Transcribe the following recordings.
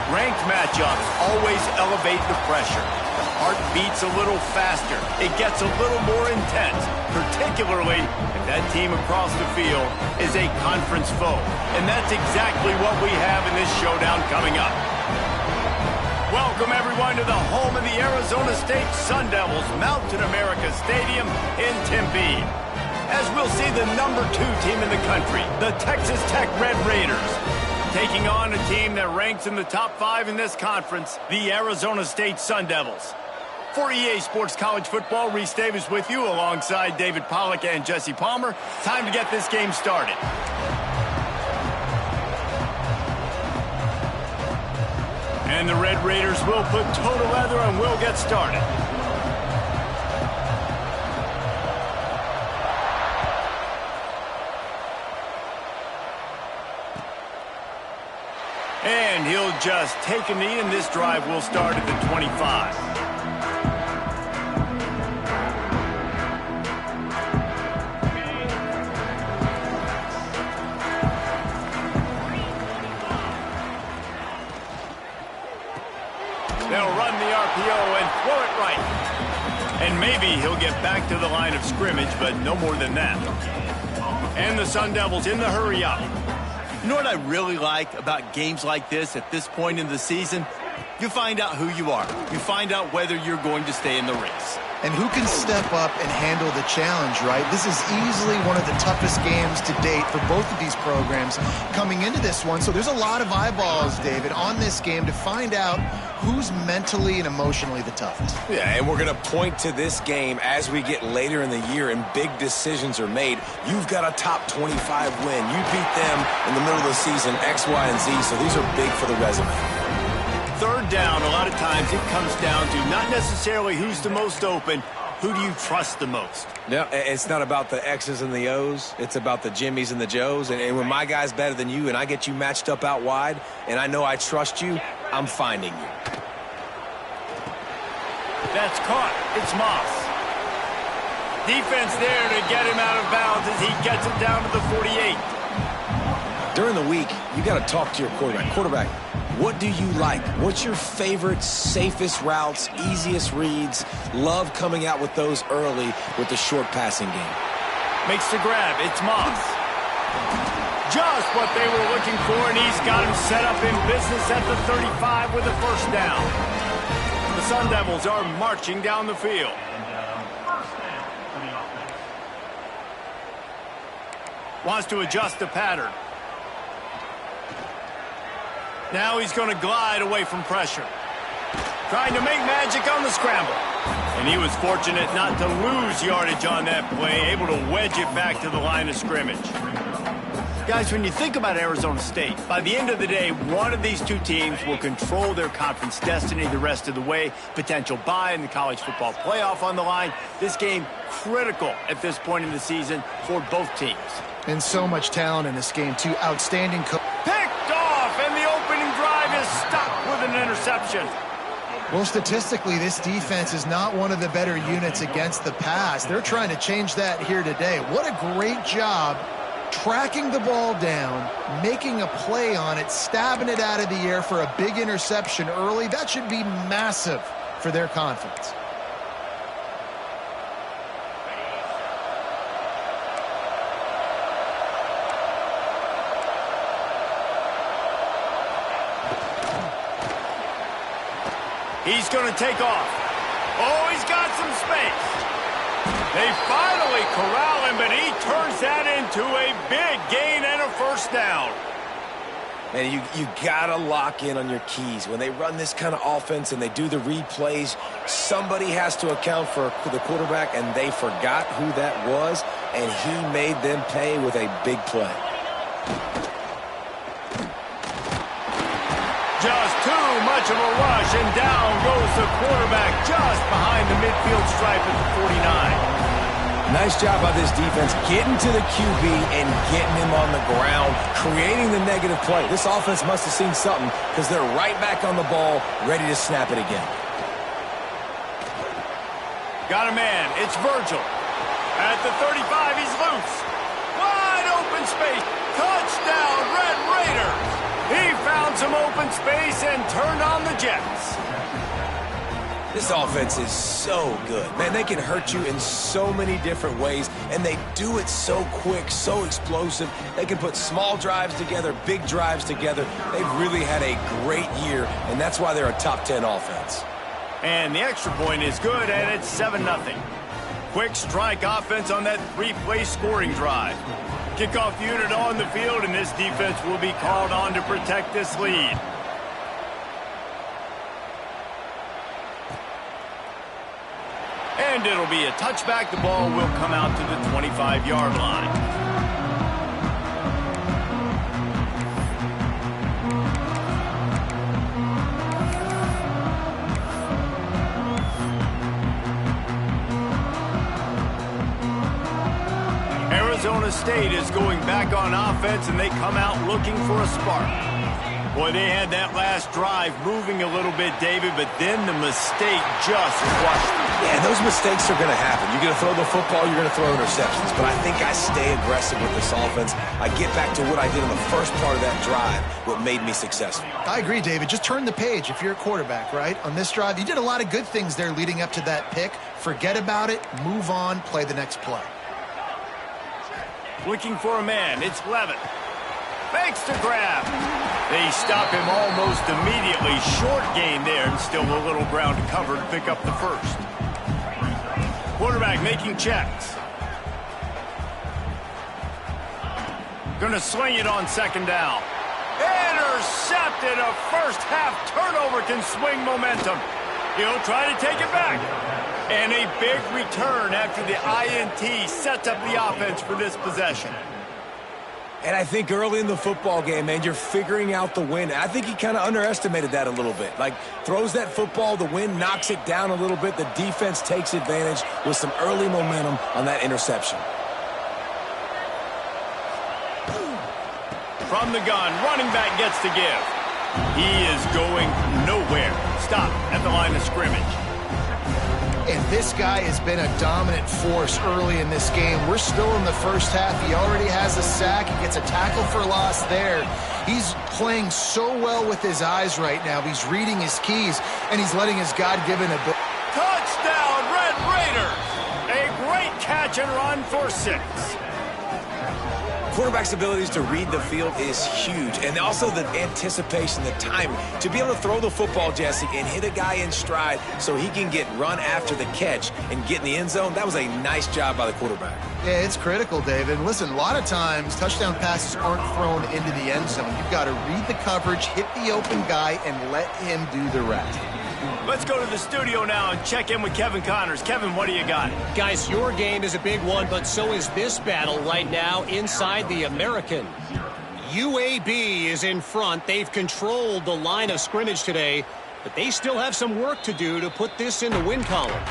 Ranked matchups always elevate the pressure. The heart beats a little faster. It gets a little more intense, particularly if that team across the field is a conference foe. And that's exactly what we have in this showdown coming up. Welcome, everyone, to the home of the Arizona State Sun Devils, Mountain America Stadium in Tempe. As we'll see the #2 team in the country, the Texas Tech Red Raiders, taking on a team that ranks in the top 5 in this conference, the Arizona State Sun Devils. For EA Sports College Football, Reese Davis with you alongside David Pollack and Jesse Palmer. Time to get this game started. And the Red Raiders will put toe to leather and we'll get started. And he'll just take a knee, and this drive will start at the 25. They'll run the RPO and throw it right. And maybe he'll get back to the line of scrimmage, but no more than that. And the Sun Devils in the hurry up. You know what I really like about games like this at this point in the season? You find out who you are. You find out whether you're going to stay in the race. And who can step up and handle the challenge, right? This is easily one of the toughest games to date for both of these programs coming into this one. So there's a lot of eyeballs, David, on this game to find out who's mentally and emotionally the toughest. Yeah, and we're going to point to this game as we get later in the year and big decisions are made. You've got a top 25 win. You beat them in the middle of the season, X, Y, and Z, so these are big for the resume. Third down, a lot of times it comes down to not necessarily who's the most open, who do you trust the most? No, it's not about the X's and the O's. It's about the Jimmys and the Joes. And when my guy's better than you and I get you matched up out wide and I know I trust you, I'm finding you. That's caught. It's Moss. Defense there to get him out of bounds as he gets it down to the 48. During the week, you got to talk to your quarterback. Quarterback, what do you like? What's your favorite, safest routes, easiest reads? Love coming out with those early with the short passing game. Makes the grab. It's Moss. Just what they were looking for, and he's got him set up in business at the 35 with a first down. The Sun Devils are marching down the field. Wants to adjust the pattern. Now he's going to glide away from pressure. Trying to make magic on the scramble. And he was fortunate not to lose yardage on that play, able to wedge it back to the line of scrimmage. Guys, when you think about Arizona State, by the end of the day, one of these two teams will control their conference destiny the rest of the way. Potential bye in the college football playoff on the line. This game critical at this point in the season for both teams. And so much talent in this game, too. Outstanding coach. Picked off, and the opening drive is stopped with an interception. Well, statistically, this defense is not one of the better units against the pass. They're trying to change that here today. What a great job tracking the ball down, making a play on it, stabbing it out of the air for a big interception early. That should be massive for their confidence. He's going to take off. Oh, he's got some space. They finally corral him, but he turns that into a big gain and a first down. Man, you got to lock in on your keys. When they run this kind of offense and they do the replays, somebody has to account for the quarterback, and they forgot who that was, and he made them pay with a big play. Just too much of a rush, and down goes the quarterback just behind the midfield stripe at the 49. Nice job by this defense getting to the QB and getting him on the ground, creating the negative play. This offense must have seen something because they're right back on the ball, ready to snap it again. Got a man. It's Virgil. At the 35, he's loose. Wide open space. Touchdown, Red Raiders. He found some some open space and turned on the Jets. This offense is so good. Man, they can hurt you in so many different ways, and they do it so quick, so explosive. They can put small drives together, big drives together. They've really had a great year, and that's why they're a top 10 offense. And the extra point is good, and it's 7-0. Quick strike offense on that three-play scoring drive. Kickoff unit on the field, and this defense will be called on to protect this lead. And it'll be a touchback. The ball will come out to the 25-yard line. Arizona State is going back on offense, and they come out looking for a spark. Boy, they had that last drive moving a little bit, David, but then the mistake just crushed them. Yeah, those mistakes are going to happen. You're going to throw the football, you're going to throw interceptions. But I think I stay aggressive with this offense. I get back to what I did in the first part of that drive, what made me successful. I agree, David. Just turn the page if you're a quarterback, right? On this drive, you did a lot of good things there leading up to that pick. Forget about it, move on, play the next play. Looking for a man. It's Levin. Fakes to grab. They stop him almost immediately. Short gain there, and still a little ground to cover to pick up the first. Quarterback making checks. Gonna sling it on second down. Intercepted. A first half turnover can swing momentum. He'll try to take it back. And a big return after the INT sets up the offense for this possession. And I think early in the football game, man, you're figuring out the wind. I think he kind of underestimated that a little bit. Like, throws that football, the wind knocks it down a little bit. The defense takes advantage with some early momentum on that interception. From the gun, running back gets to give. He is going nowhere. Stop at the line of scrimmage. And this guy has been a dominant force early in this game. We're still in the first half. He already has a sack. He gets a tackle for loss there. He's playing so well with his eyes right now. He's reading his keys, and he's letting his God-given ability. Touchdown, Red Raiders! A great catch and run for 6. Quarterback's abilities to read the field is huge, and also the anticipation, the timing. To be able to throw the football, Jesse, and hit a guy in stride so he can get run after the catch and get in the end zone, that was a nice job by the quarterback. Yeah, it's critical, David. And listen, a lot of times touchdown passes aren't thrown into the end zone. You've got to read the coverage, hit the open guy, and let him do the rest. Let's go to the studio now and check in with Kevin Connors. Kevin, what do you got? Guys, your game is a big one, but so is this battle right now inside the American. UAB is in front. They've controlled the line of scrimmage today, but they still have some work to do to put this in the win column.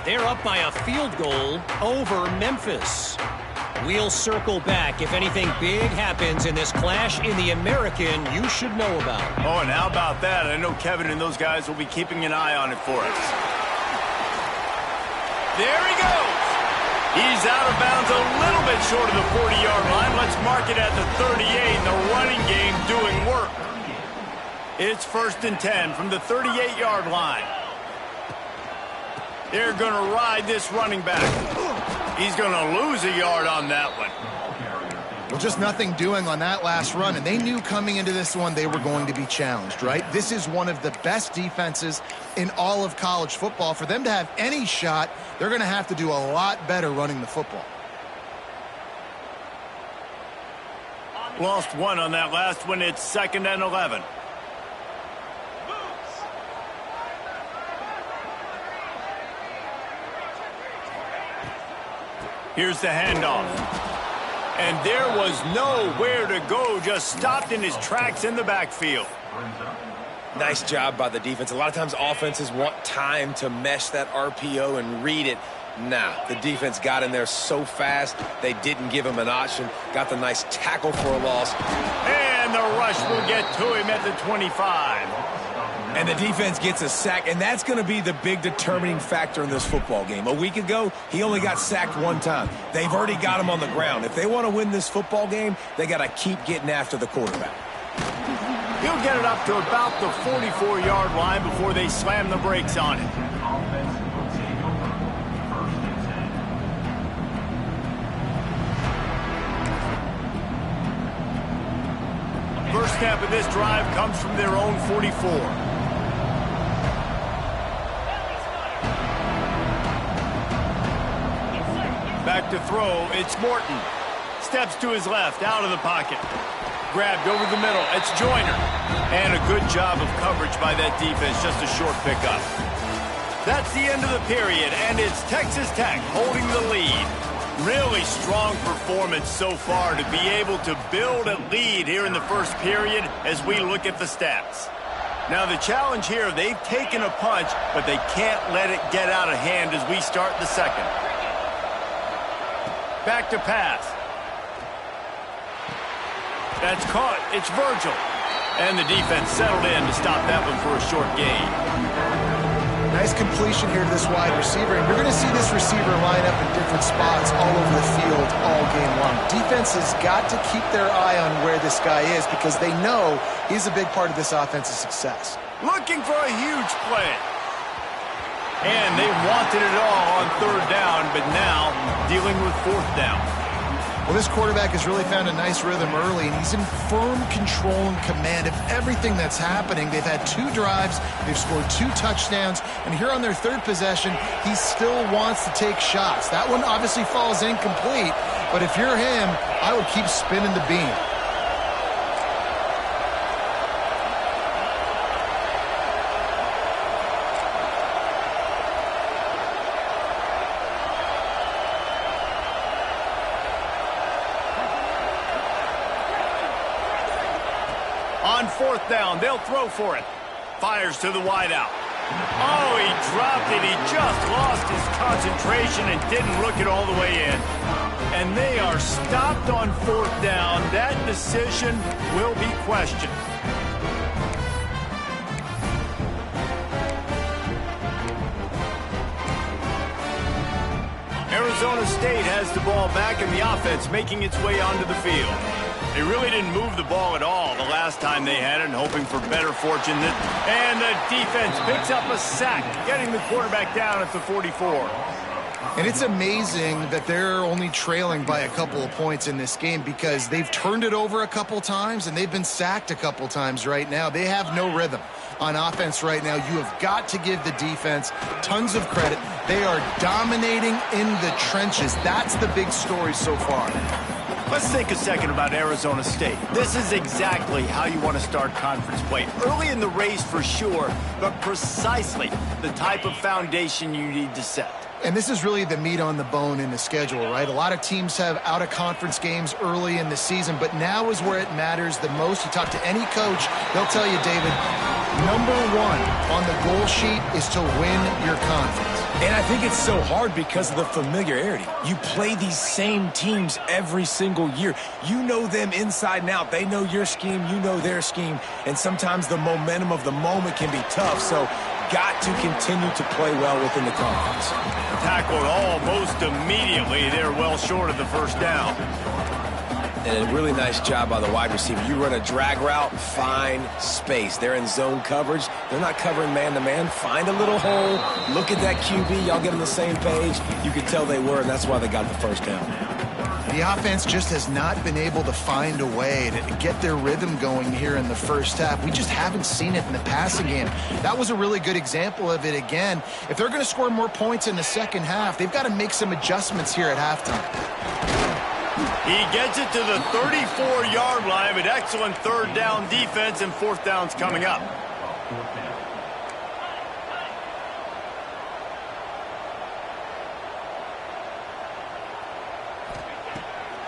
They're up by a field goal over Memphis. We'll circle back if anything big happens in this clash in the American you should know about. Oh, and how about that? I know Kevin and those guys will be keeping an eye on it for us. There he goes. He's out of bounds a little bit short of the 40-yard line. Let's mark it at the 38. The running game doing work. It's 1st and 10 from the 38-yard line. They're going to ride this running back. He's going to lose a yard on that one. Well, just nothing doing on that last run, and they knew coming into this one they were going to be challenged, right? This is one of the best defenses in all of college football. For them to have any shot, they're going to have to do a lot better running the football. Lost one on that last one. It's 2nd and 11. Here's the handoff. And there was nowhere to go, just stopped in his tracks in the backfield. Nice job by the defense. A lot of times offenses want time to mesh that RPO and read it. Nah, the defense got in there so fast, they didn't give him an option. Got the nice tackle for a loss. And the rush will get to him at the 25. And the defense gets a sack, and that's going to be the big determining factor in this football game. A week ago, he only got sacked one time. They've already got him on the ground. If they want to win this football game, they got to keep getting after the quarterback. He'll get it up to about the 44-yard line before they slam the brakes on it. First snap of this drive comes from their own 44. Back to throw, it's Morton. Steps to his left, out of the pocket. Grabbed over the middle, it's Joyner. And a good job of coverage by that defense, just a short pickup. That's the end of the period, and it's Texas Tech holding the lead. Really strong performance so far to be able to build a lead here in the first period as we look at the stats. Now the challenge here, they've taken a punch, but they can't let it get out of hand as we start the second. Back to pass. That's caught. It's Virgil. And the defense settled in to stop that one for a short gain. Nice completion here to this wide receiver, and you're going to see this receiver line up in different spots all over the field all game long. Defense has got to keep their eye on where this guy is because they know he's a big part of this offense's success. Looking for a huge play. And they wanted it all on third down, but now dealing with fourth down. Well, this quarterback has really found a nice rhythm early, and he's in firm control and command of everything that's happening. They've had 2 drives, they've scored 2 touchdowns, and here on their third possession, he still wants to take shots. That one obviously falls incomplete, but if you're him, I would keep spinning the beam. On fourth down, they'll throw for it. Fires to the wideout. Oh, he dropped it. He just lost his concentration and didn't look it all the way in. And they are stopped on fourth down. That decision will be questioned. Arizona State has the ball back and the offense making its way onto the field. They really didn't move the ball at all the last time they had it, and hoping for better fortune. And the defense picks up a sack, getting the quarterback down at the 44. And it's amazing that they're only trailing by a couple of points in this game because they've turned it over a couple times and they've been sacked a couple times right now. They have no rhythm on offense right now. You have got to give the defense tons of credit. They are dominating in the trenches. That's the big story so far. Let's think a second about Arizona State. This is exactly how you want to start conference play. Early in the race for sure, but precisely the type of foundation you need to set. And this is really the meat on the bone in the schedule, right? A lot of teams have out-of-conference games early in the season, but now is where it matters the most. You talk to any coach, they'll tell you, David, number 1 on the goal sheet is to win your conference. And I think it's so hard because of the familiarity. You play these same teams every single year. You know them inside and out. They know your scheme, you know their scheme, and sometimes the momentum of the moment can be tough. So got to continue to play well within the conference. Tackled almost immediately. They're well short of the first down. And a really nice job by the wide receiver. You run a drag route, find space. They're in zone coverage. They're not covering man-to-man. Find a little hole. Look at that QB. Y'all get on the same page. You could tell they were, and that's why they got the first down. The offense just has not been able to find a way to get their rhythm going here in the first half. We just haven't seen it in the passing game. That was a really good example of it again. If they're going to score more points in the second half, they've got to make some adjustments here at halftime. He gets it to the 34-yard line, but excellent third down defense, and fourth down's coming up.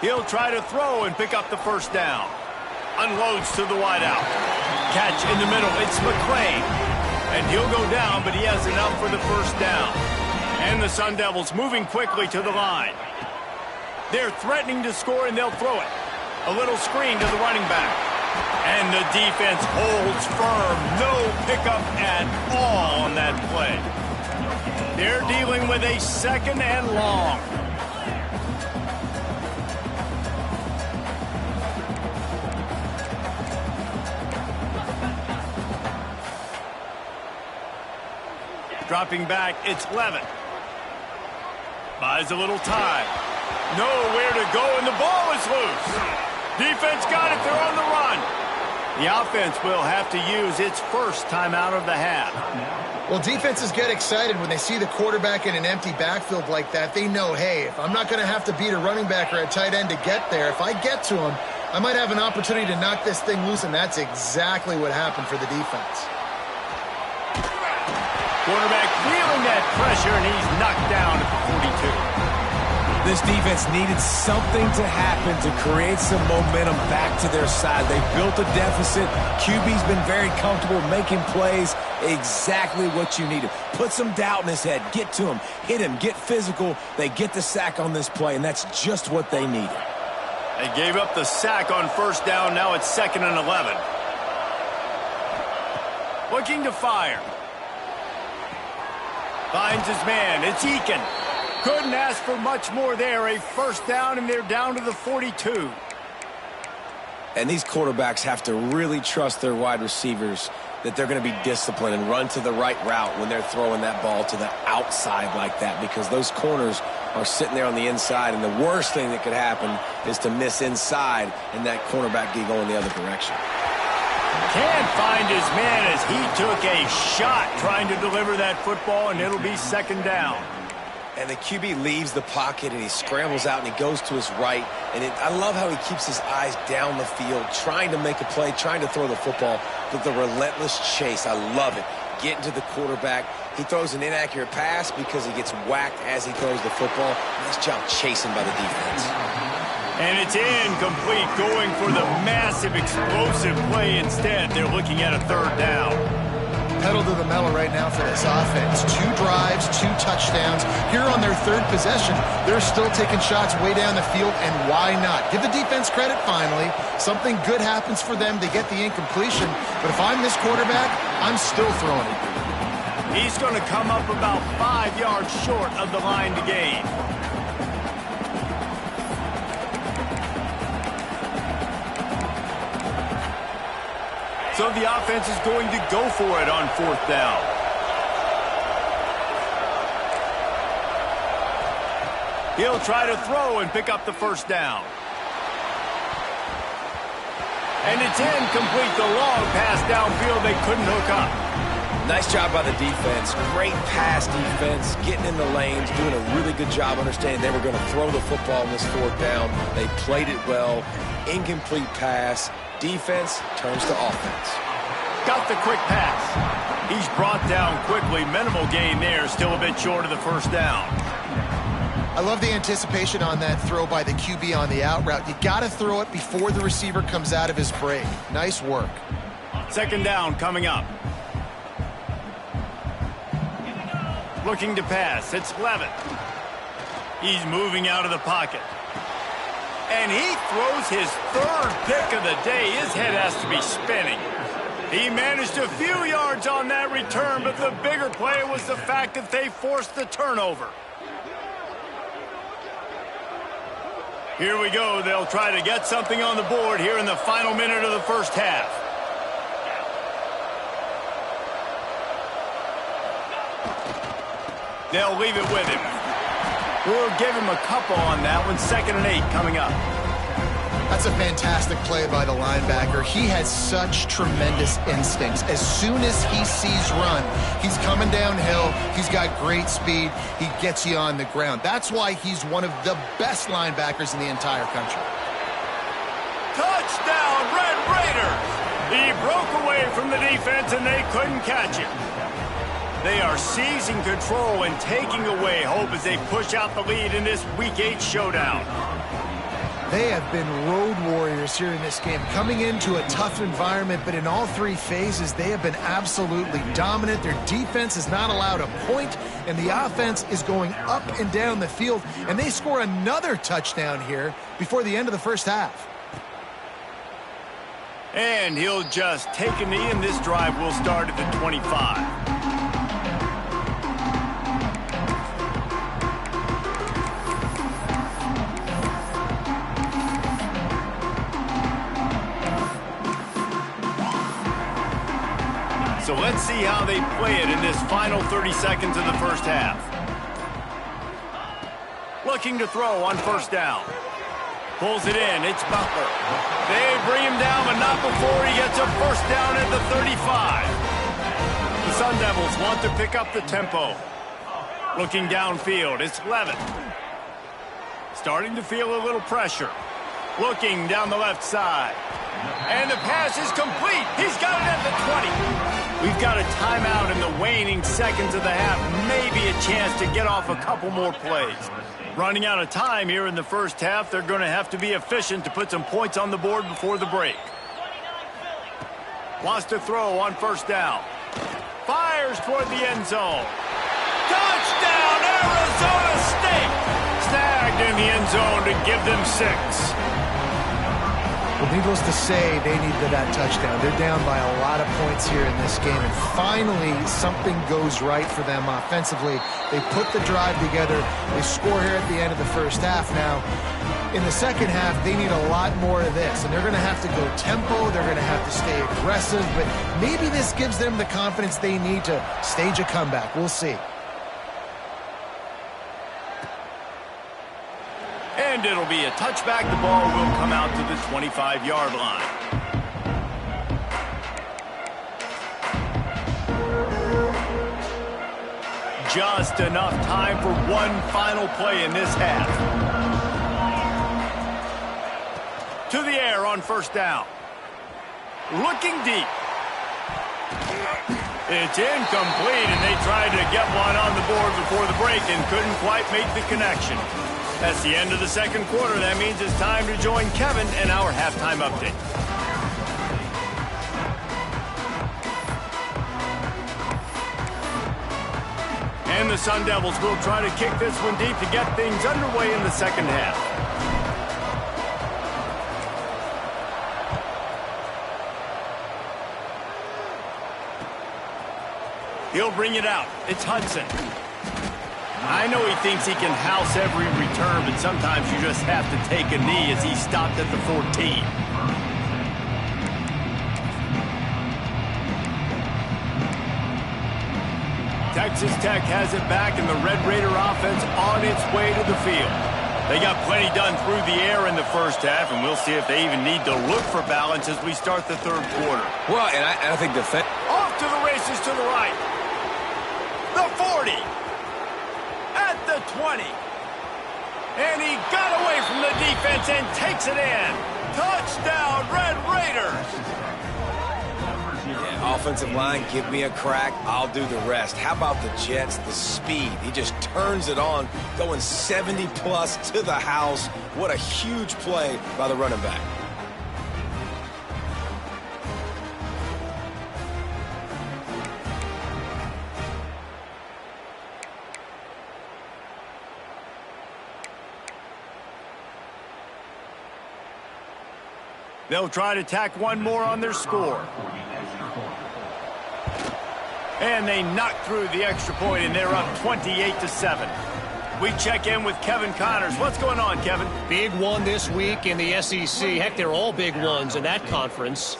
He'll try to throw and pick up the first down. Unloads to the wideout. Catch in the middle. It's McClain. And he'll go down, but he has enough for the first down. And the Sun Devils moving quickly to the line. They're threatening to score, and they'll throw it. A little screen to the running back. And the defense holds firm. No pickup at all on that play. They're dealing with a second and long. Dropping back, it's Levin. Buys a little time. Nowhere to go, and the ball is loose. Defense got it. They're on the run. The offense will have to use its first timeout of the half. Well, defenses get excited when they see the quarterback in an empty backfield like that. They know, hey, if I'm not going to have to beat a running back or a tight end to get there, if I get to him, I might have an opportunity to knock this thing loose, and that's exactly what happened for the defense. Quarterback feeling that pressure, and he's knocked down at the 42. This defense needed something to happen to create some momentum back to their side. They built a deficit. QB's been very comfortable making plays. Exactly what you needed. Put some doubt in his head. Get to him. Hit him. Get physical. They get the sack on this play, and that's just what they needed. They gave up the sack on first down. Now it's 2nd and 11. Looking to fire. Finds his man. It's Eakin. Couldn't ask for much more there. A first down, and they're down to the 42. And these quarterbacks have to really trust their wide receivers that they're going to be disciplined and run to the right route when they're throwing that ball to the outside like that, because those corners are sitting there on the inside, and the worst thing that could happen is to miss inside and that cornerback be going the other direction. Can't find his man as he took a shot trying to deliver that football, and it'll be 2nd down. And the QB leaves the pocket, and he scrambles out, and he goes to his right. And I love how he keeps his eyes down the field, trying to make a play, trying to throw the football, but the relentless chase, I love it. Getting to the quarterback. He throws an inaccurate pass because he gets whacked as he throws the football. Nice job chasing by the defense. And it's incomplete, going for the massive explosive play instead. They're looking at a 3rd down. Pedal to the metal right now for this offense. 2 drives, 2 touchdowns. Here on their 3rd possession, they're still taking shots way down the field, and why not? Give the defense credit finally. Something good happens for them. They get the incompletion, but if I'm this quarterback, I'm still throwing it. He's going to come up about 5 yards short of the line to gain. So the offense is going to go for it on 4th down. He'll try to throw and pick up the first down. And it's incomplete. The long pass downfield, they couldn't hook up. Nice job by the defense. Great pass defense, getting in the lanes, doing a really good job understanding they were going to throw the football in this 4th down. They played it well. Incomplete pass. Defense turns to offense. Got the quick pass. He's brought down quickly. Minimal gain there. Still a bit short of the first down. I love the anticipation on that throw by the QB on the out route. You got to throw it before the receiver comes out of his break. Nice work. 2nd down coming up. Looking to pass. It's Levin. He's moving out of the pocket. And he throws his 3rd pick of the day. His head has to be spinning. He managed a few yards on that return, but the bigger play was the fact that they forced the turnover. Here we go. They'll try to get something on the board here in the final minute of the first half. They'll leave it with him. We'll give him a couple on that one. 2nd and 8 coming up. That's a fantastic play by the linebacker. He has such tremendous instincts. As soon as he sees run, he's coming downhill. He's got great speed. He gets you on the ground. That's why he's one of the best linebackers in the entire country. Touchdown, Red Raiders! He broke away from the defense, and they couldn't catch him. They are seizing control and taking away hope as they push out the lead in this Week 8 showdown. They have been road warriors here in this game, coming into a tough environment, but in all 3 phases, they have been absolutely dominant. Their defense is not allowed a point, and the offense is going up and down the field, and they score another touchdown here before the end of the first half. And he'll just take a knee, and this drive will start at the 25. So let's see how they play it in this final 30 seconds of the first half. Looking to throw on first down. Pulls it in. It's Butler. They bring him down, but not before he gets a first down at the 35. The Sun Devils want to pick up the tempo. Looking downfield. It's Levin. Starting to feel a little pressure. Looking down the left side. And the pass is complete. He's got it at the 20. We've got a timeout in the waning seconds of the half. Maybe a chance to get off a couple more plays. Running out of time here in the first half. They're going to have to be efficient to put some points on the board before the break. Wants to throw on first down. Fires toward the end zone. Touchdown, Arizona State! Snagged in the end zone to give them 6. Well, needless to say, they needed that touchdown. They're down by a lot of points here in this game, and finally something goes right for them offensively. They put the drive together. They score here at the end of the first half. Now, in the second half, they need a lot more of this, and they're going to have to go tempo. They're going to have to stay aggressive, but maybe this gives them the confidence they need to stage a comeback. We'll see. And it'll be a touchback. The ball will come out to the 25-yard line. Just enough time for one final play in this half. To the air on first down. Looking deep. It's incomplete, and they tried to get one on the board before the break and couldn't quite make the connection. That's the end of the second quarter. That means it's time to join Kevin in our halftime update. And the Sun Devils will try to kick this one deep to get things underway in the second half. He'll bring it out. It's Hudson. I know he thinks he can house every return, but sometimes you just have to take a knee as he stopped at the 14. Texas Tech has it back, and the Red Raider offense on its way to the field. They got plenty done through the air in the first half, and we'll see if they even need to look for balance as we start the third quarter. Well, and I think off to the races to the right. The 40. At the 20. And he got away from the defense and takes it in. Touchdown, Red Raiders. Yeah, offensive line, give me a crack. I'll do the rest. How about the Jets, the speed? He just turns it on, going 70-plus to the house. What a huge play by the running back. They'll try to tack one more on their score. And they knock through the extra point, and they're up 28-7. We check in with Kevin Connors. What's going on, Kevin? Big one this week in the SEC. Heck, they're all big ones in that conference.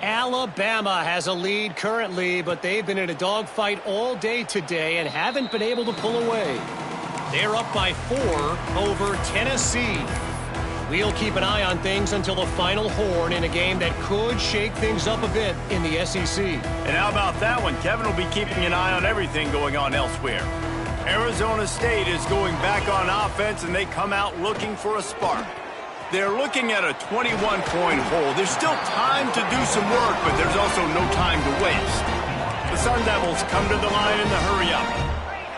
Alabama has a lead currently, but they've been in a dogfight all day today and haven't been able to pull away. They're up by 4 over Tennessee. We'll keep an eye on things until the final horn in a game that could shake things up a bit in the SEC. And how about that one? Kevin will be keeping an eye on everything going on elsewhere. Arizona State is going back on offense, and they come out looking for a spark. They're looking at a 21-point hole. There's still time to do some work, but there's also no time to waste. The Sun Devils come to the line in the hurry-up.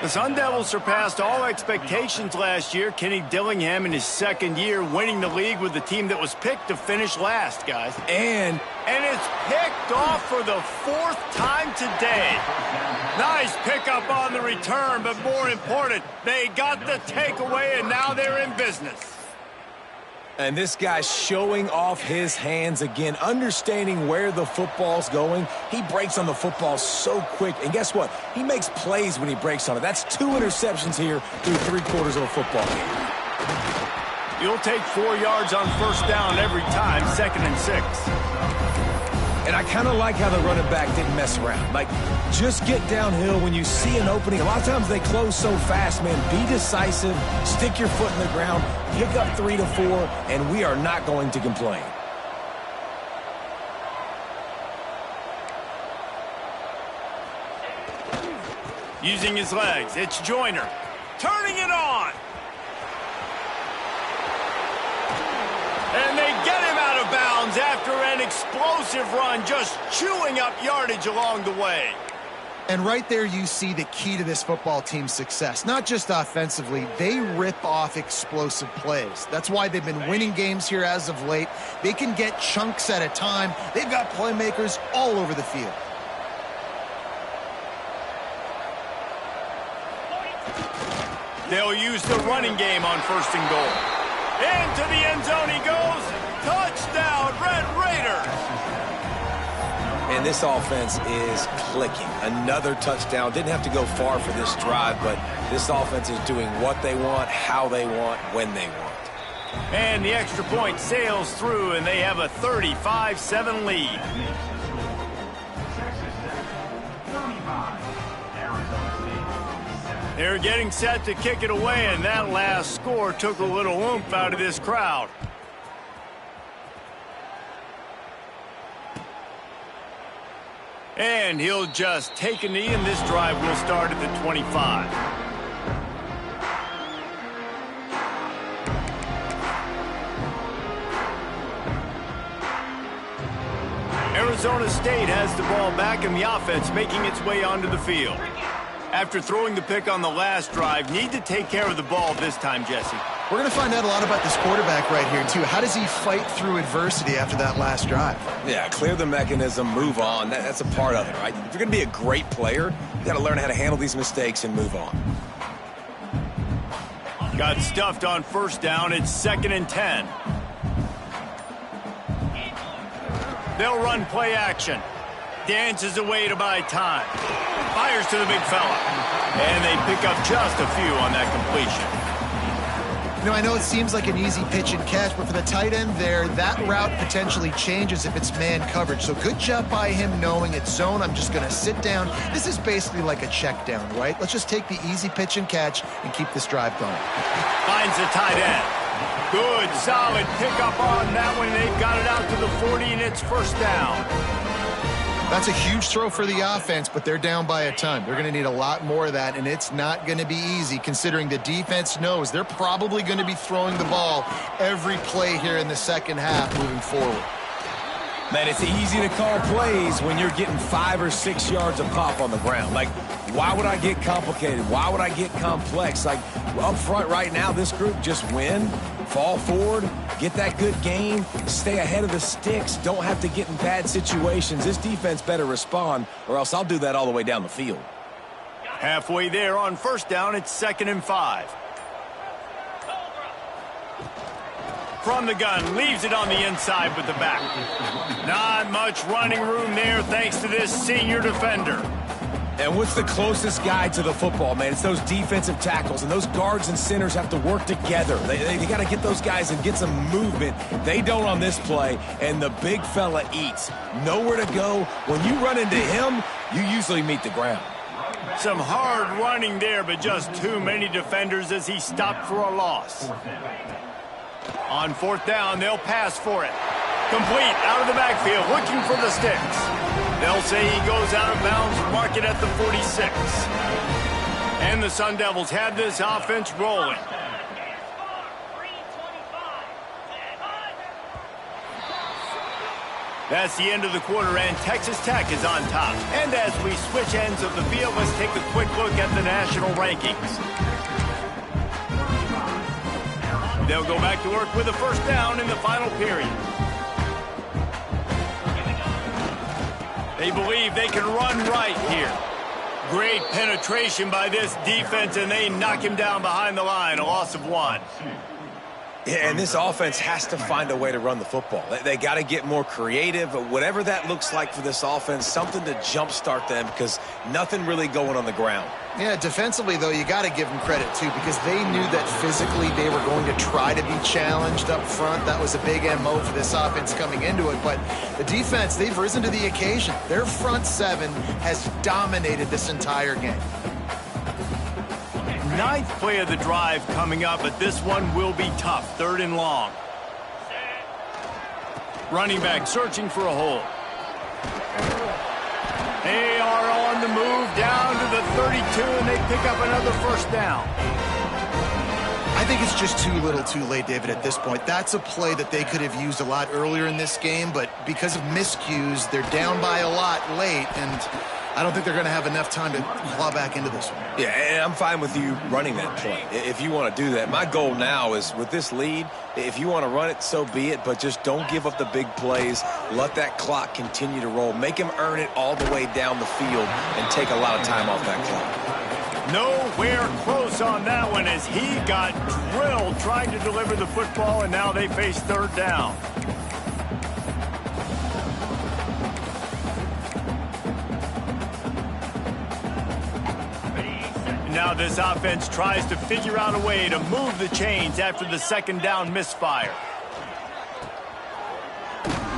The Sun Devils surpassed all expectations last year. Kenny Dillingham in his second year winning the league with the team that was picked to finish last, guys. And it's picked off for the 4th time today. Nice pickup on the return, but more important, they got the takeaway, and now they're in business. And this guy's showing off his hands again, understanding where the football's going. He breaks on the football so quick. And guess what? He makes plays when he breaks on it. That's 2 interceptions here through 3 quarters of a football game. You'll take 4 yards on first down every time, 2nd and 6. And I kind of like how the running back didn't mess around. Like, just get downhill when you see an opening. A lot of times they close so fast, man. Be decisive, stick your foot in the ground, pick up 3 to 4, and we are not going to complain. Using his legs, it's Joyner. Turning it on. And they get him out of bounds after an explosive run, just chewing up yardage along the way. And right there you see the key to this football team's success. Not just offensively, they rip off explosive plays. That's why they've been winning games here as of late. They can get chunks at a time. They've got playmakers all over the field. They'll use the running game on 1st and goal. Into the end zone he goes. Touchdown, Red Raiders. And this offense is clicking. Another touchdown. Didn't have to go far for this drive, but this offense is doing what they want, how they want, when they want. And the extra point sails through, and they have a 35-7 lead. They're getting set to kick it away, and that last score took a little oomph out of this crowd. And he'll just take a knee, and this drive will start at the 25. Arizona State has the ball back, and the offense making its way onto the field. After throwing the pick on the last drive, need to take care of the ball this time, Jesse. We're going to find out a lot about this quarterback right here, too. How does he fight through adversity after that last drive? Yeah, clear the mechanism, move on. That's a part of it, right? If you're going to be a great player, you got to learn how to handle these mistakes and move on. Got stuffed on 1st down. It's 2nd and 10. They'll run play action. Dances away to buy time. Fires to the big fella. And they pick up just a few on that completion. You know, I know it seems like an easy pitch and catch, but for the tight end there, that route potentially changes if it's man coverage. So good job by him knowing it's zone. I'm just going to sit down. This is basically like a check down, right? Let's just take the easy pitch and catch and keep this drive going. Finds the tight end. Good, solid pickup on that one. They've got it out to the 40, and it's 1st down. That's a huge throw for the offense, but they're down by a ton. They're going to need a lot more of that, and it's not going to be easy considering the defense knows they're probably going to be throwing the ball every play here in the second half moving forward. Man, it's easy to call plays when you're getting 5 or 6 yards of pop on the ground. Like, why would I get complicated? Why would I get complex? Like, up front right now, this group just win, fall forward, get that good game, stay ahead of the sticks, don't have to get in bad situations. This defense better respond, or else I'll do that all the way down the field. Halfway there on 1st down, it's 2nd and 5. From the gun, leaves it on the inside with the back. Not much running room there thanks to this senior defender. And what's the closest guy to the football, man? It's those defensive tackles, and those guards and centers have to work together. They got to get those guys and get some movement. They don't on this play, and the big fella eats. Nowhere to go. When you run into him, you usually meet the ground. Some hard running there, but just too many defenders as he stopped for a loss. On 4th down, they'll pass for it. Complete out of the backfield, looking for the sticks. They'll say he goes out of bounds, mark it at the 46. And the Sun Devils have this offense rolling. That's the end of the quarter, and Texas Tech is on top. And as we switch ends of the field, let's take a quick look at the national rankings. They'll go back to work with a 1st down in the final period. They believe they can run right here. Great penetration by this defense, and they knock him down behind the line, a loss of 1. Yeah, and this offense has to find a way to run the football. They got to get more creative, whatever that looks like for this offense, something to jumpstart them because nothing really going on the ground. Yeah, defensively, though, you got to give them credit, too, because they knew that physically they were going to try to be challenged up front. That was a big MO for this offense coming into it. But the defense, they've risen to the occasion. Their front seven has dominated this entire game. Ninth play of the drive coming up, but this one will be tough. 3rd and long. Running back searching for a hole. They are on the move down to the 32, and they pick up another first down. I think it's just too little too late, David, at this point. That's a play that they could have used a lot earlier in this game, but because of miscues, they're down by a lot late, and I don't think they're going to have enough time to claw back into this one. Yeah, and I'm fine with you running that play if you want to do that. My goal now is with this lead, if you want to run it, so be it, but just don't give up the big plays. Let that clock continue to roll. Make him earn it all the way down the field and take a lot of time off that clock. Nowhere close on that one as he got drilled trying to deliver the football, and now they face 3rd down. Now this offense tries to figure out a way to move the chains after the 2nd down misfire.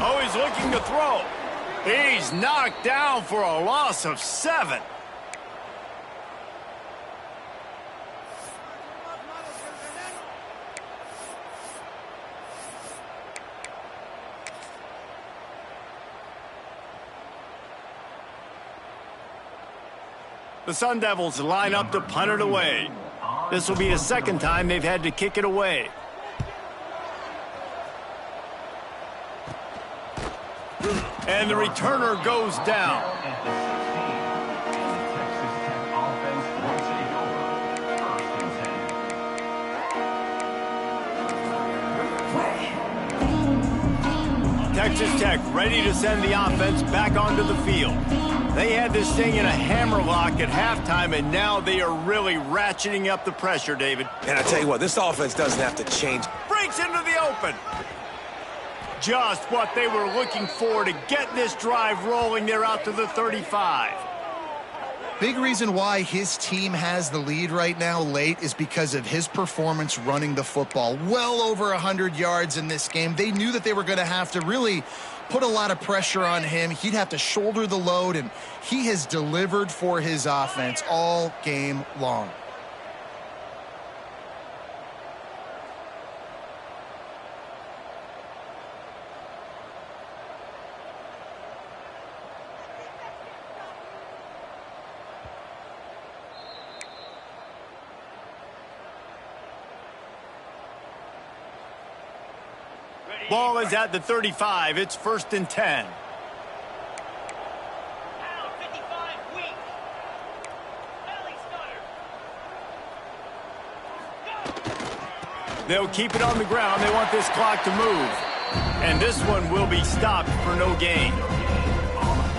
Oh, he's looking to throw. He's knocked down for a loss of 7. The Sun Devils line up to punt it away. This will be the 2nd time they've had to kick it away. And the returner goes down. Texas Tech ready to send the offense back onto the field. They had this thing in a hammerlock at halftime, and now they are really ratcheting up the pressure, David. And I tell you what, this offense doesn't have to change. Breaks into the open. Just what they were looking for to get this drive rolling. They're out to the 35. Big reason why his team has the lead right now late is because of his performance running the football. Well over 100 yards in this game. They knew that they were going to have to really put a lot of pressure on him. He'd have to shoulder the load, and he has delivered for his offense all game long. Ball is at the 35. It's 1st and 10. They'll keep it on the ground. They want this clock to move. And this one will be stopped for no gain.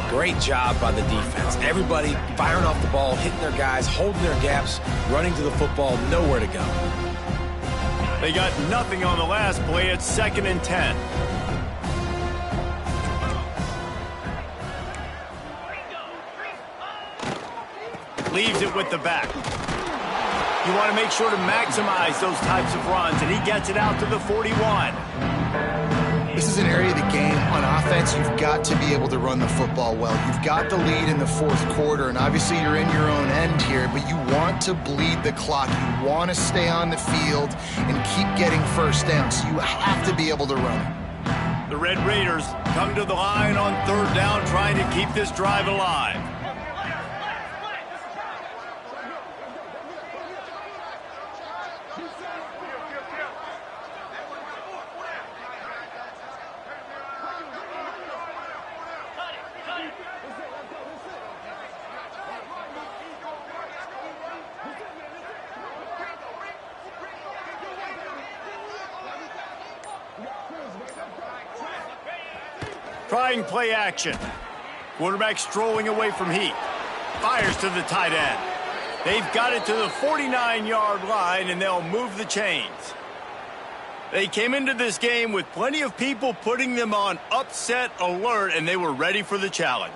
Great job by the defense. Everybody firing off the ball, hitting their guys, holding their gaps, running to the football, nowhere to go. They got nothing on the last play. It's 2nd and 10. Leaves it with the back. You want to make sure to maximize those types of runs, and he gets it out to the 41. This is an area of the game on offense you've got to be able to run the football well. You've got the lead in the 4th quarter, and obviously you're in your own end here, but you want to bleed the clock. You want to stay on the field and keep getting first down, so you have to be able to run it. The Red Raiders come to the line on 3rd down, trying to keep this drive alive. Trying play action. Quarterback strolling away from heat. Fires to the tight end. They've got it to the 49-yard line, and they'll move the chains. They came into this game with plenty of people putting them on upset alert, and they were ready for the challenge.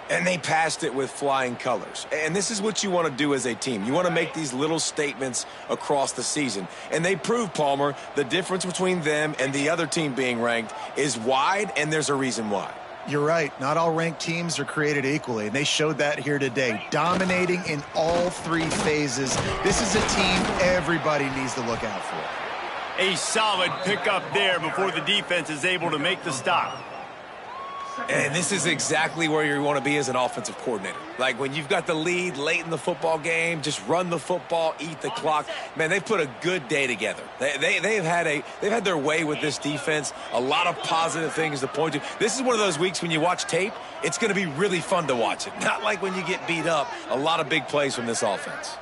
And they passed it with flying colors. And this is what you want to do as a team. You want to make these little statements across the season. And they proved, Palmer, the difference between them and the other team being ranked is wide, and there's a reason why. You're right. Not all ranked teams are created equally, and they showed that here today, dominating in all three phases. This is a team everybody needs to look out for. A solid pickup there before the defense is able to make the stop. And this is exactly where you want to be as an offensive coordinator. Like when you've got the lead late in the football game, just run the football, eat the clock. Man, they've put a good day together. They've had their way with this defense. A lot of positive things to point to. This is one of those weeks when you watch tape, it's going to be really fun to watch it. Not like when you get beat up. A lot of big plays from this offense.